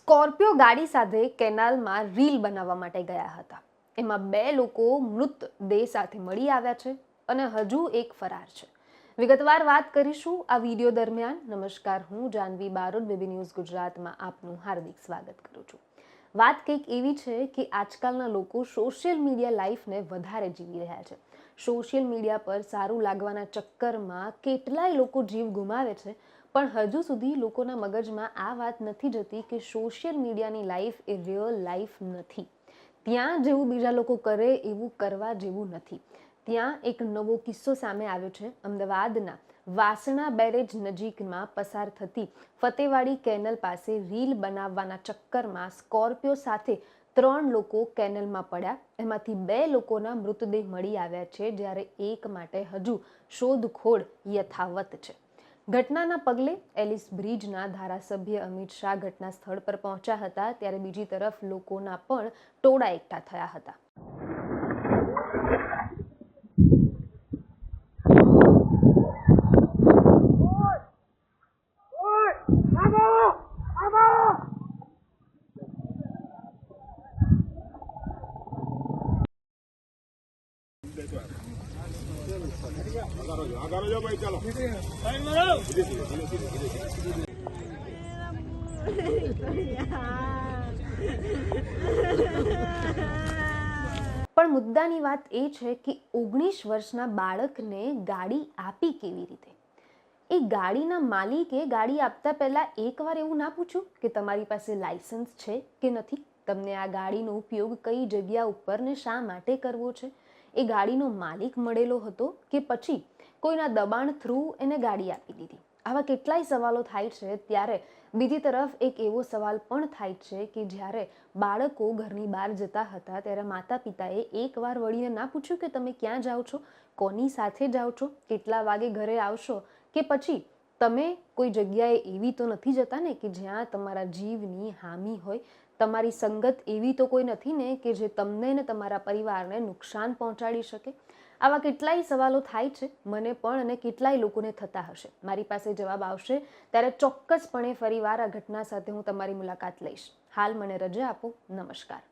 Scorpio ગાડી સાથે કેનાલમાં રીલ બનાવવા માટે ગયા હતા. એમાં 2 લોકો મૃતદેહ સાથે મળી આવ્યા છે અને હજુ એક ફરાર છે. વિગતવાર વાત કરીશું આ વિડીયો દરમિયાન. નમસ્કાર, હું જાનવી બારોટ, બેબી ન્યૂઝ ગુજરાતમાં આપનું હાર્દિક સ્વાગત કરું છું. વાત કંઈક એવી છે કે આજકાલના લોકો સોશિયલ મીડિયા લાઈફને વધારે જીવી રહ્યા છે. સોશિયલ મીડિયા પર સારું લાગવાના ચક્કરમાં કેટલાય લોકો જીવ ગુમાવે છે, પણ હજુ સુધી લોકોના મગજમાં આ વાત નથી જતી કે સોશિયલ મીડિયાની લાઈફ એ રિયલ લાઈફ નથી. ત્યાં જેવું બીજા લોકો કરે એવું કરવા જેવું નથી. ત્યાં એક નવો કિસ્સો સામે આવ્યો છે. અમદાવાદના વાસણા બેરેજ નજીકમાં પસાર થતી ફતેવાડી કેનલ પાસે રીલ બનાવવાના ચક્કરમાં સ્કોર્પિયો સાથે 3 લોકો કેનલમાં પડ્યા. એમાંથી 2 લોકોના મૃતદેહ મળી આવ્યા છે, જ્યારે એક માટે હજુ શોધખોળ યથાવત છે. ઘટનાના પગલે એલિસ બ્રિજના ધારાસભ્ય અમિત શાહ ઘટના સ્થળ પર પહોંચ્યા હતા, ત્યારે બીજી તરફ લોકોના પણ ટોળા એકઠા થયા હતા. આગારો જો ભાઈ, ચાલો પણ મુદ્દાની વાત એ છે કે 19 વર્ષના બાળકને ગાડી આપી કેવી રીતે? એ ગાડીના માલિકે ગાડી આપતા પહેલા એકવાર એવું ના પૂછ્યું કે તમારી પાસે લાયસન્સ છે કે નથી? તમને આ ગાડીનો ઉપયોગ કઈ જગ્યા ઉપર ને શા માટે કરવો છે? એ ગાડીનો માલિક મળેલો હતો કે પછી કોઈના દબાણ થ્રુ એને ગાડી આપી દીધી? આવા કેટલાય સવાલો થાય છે. ત્યારે બીજી તરફ એક એવો સવાલ પણ થાય છે કે જ્યારે બાળકો ઘરની બહાર જતા હતા ત્યારે માતા પિતાએ એકવાર વળીને ના પૂછ્યું કે તમે ક્યાં જાઓ છો, કોની સાથે જાઓ છો, કેટલા વાગે ઘરે આવશો, કે પછી તમે કોઈ જગ્યાએ એવી તો નથી જતા ને કે જ્યાં તમારા જીવની હાનિ હોય? તમારી સંગત એવી તો કોઈ નથી ને કે જે તમને ને તમારા પરિવારને નુકસાન પહોંચાડી શકે? આવા કેટલાય સવાલો થાય છે મને પણ અને કેટલાય લોકોને થતા હશે. મારી પાસે જવાબ આવશે ત્યારે ચોક્કસપણે ફરીવાર આ ઘટના સાથે હું તમારી મુલાકાત લઈશ. હાલ મને રજા આપો. નમસ્કાર.